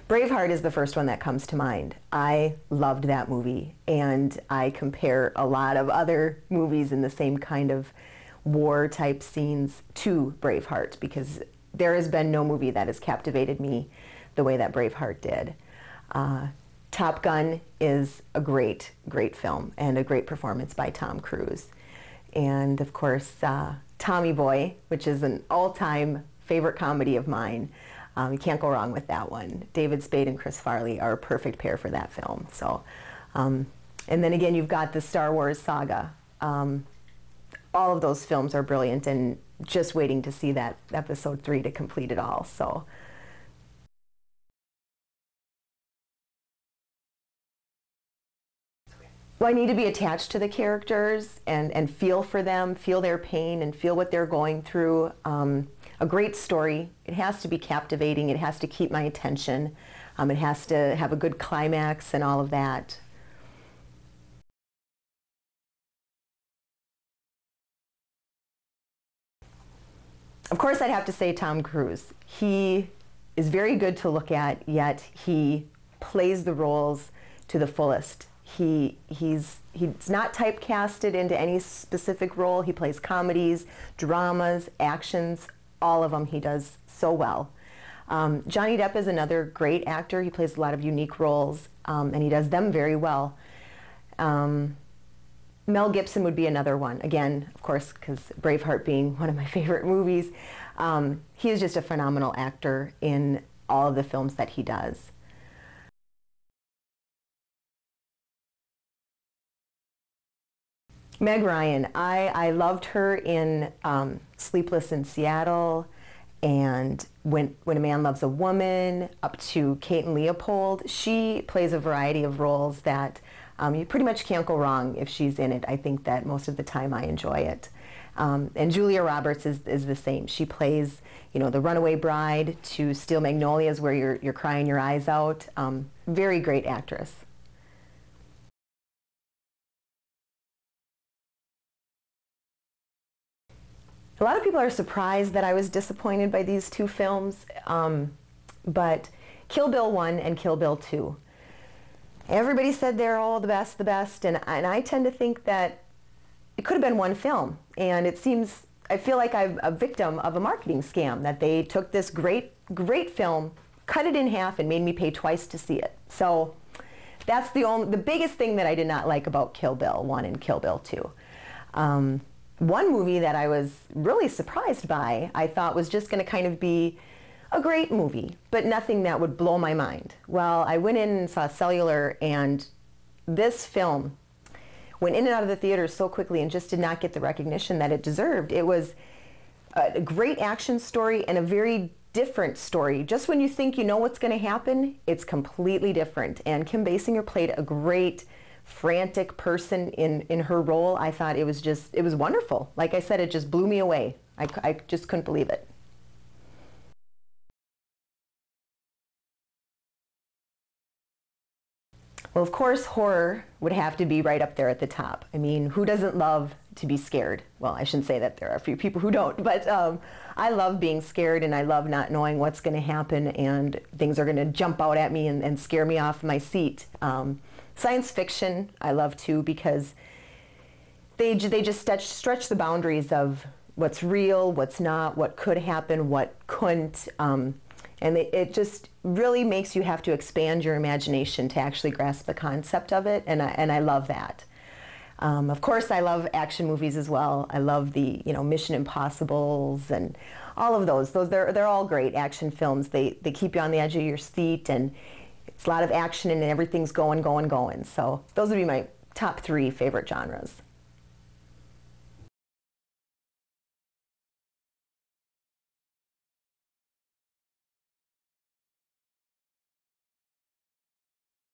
Braveheart is the first one that comes to mind. I loved that movie, and I compare a lot of other movies in the same kind of war type scenes to Braveheart, because there has been no movie that has captivated me the way that Braveheart did. Top Gun is a great, great film and a great performance by Tom Cruise. And of course, Tommy Boy, which is an all-time favorite comedy of mine. You can't go wrong with that one. David Spade and Chris Farley are a perfect pair for that film. So, and then again, you've got the Star Wars saga. All of those films are brilliant, and just waiting to see that episode 3 to complete it all. So. Well, I need to be attached to the characters and feel for them, feel their pain, and feel what they're going through. A great story, it has to be captivating, it has to keep my attention, it has to have a good climax and all of that. Of course, I'd have to say Tom Cruise. He is very good to look at, yet he plays the roles to the fullest. He's not typecasted into any specific role. He plays comedies, dramas, actions, all of them he does so well. Johnny Depp is another great actor. He plays a lot of unique roles, and he does them very well. Mel Gibson would be another one. Again, of course, because Braveheart being one of my favorite movies. He is just a phenomenal actor in all of the films that he does. Meg Ryan, I loved her in Sleepless in Seattle, and when a Man Loves a Woman, up to Kate and Leopold. She plays a variety of roles that you pretty much can't go wrong if she's in it. I think that most of the time I enjoy it. And Julia Roberts is the same. She plays, you know, the runaway bride to Steel Magnolias, where you're crying your eyes out. Very great actress. A lot of people are surprised that I was disappointed by these two films, but Kill Bill 1 and Kill Bill 2. Everybody said they're all the best, and I tend to think that it could have been one film, and it seems, I feel like I'm a victim of a marketing scam, that they took this great film, cut it in half, and made me pay twice to see it. So that's the biggest thing that I did not like about Kill Bill 1 and Kill Bill 2. One movie that I was really surprised by, I thought was just going to kind of be a great movie, but nothing that would blow my mind. Well, I went in and saw Cellular, and this film went in and out of the theater so quickly and just did not get the recognition that it deserved. It was a great action story and a very different story. Just when you think you know what's going to happen, it's completely different. And Kim Basinger played a great frantic person in her role. I thought it was wonderful. Like I said, it just blew me away. I just couldn't believe it. Well, of course, horror would have to be right up there at the top. I mean, who doesn't love to be scared? Well, I shouldn't say that, there are a few people who don't, but I love being scared, and I love not knowing what's going to happen, and things are going to jump out at me and scare me off my seat. Science fiction I love too, because they just stretch the boundaries of what's real, what's not, what could happen, what couldn't, and it just really makes you have to expand your imagination to actually grasp the concept of it, and I love that. Of course, I love action movies as well. I love the Mission Impossibles and all of those. They're all great action films. They keep you on the edge of your seat, and it's a lot of action, and everything's going. So those would be my top 3 favorite genres.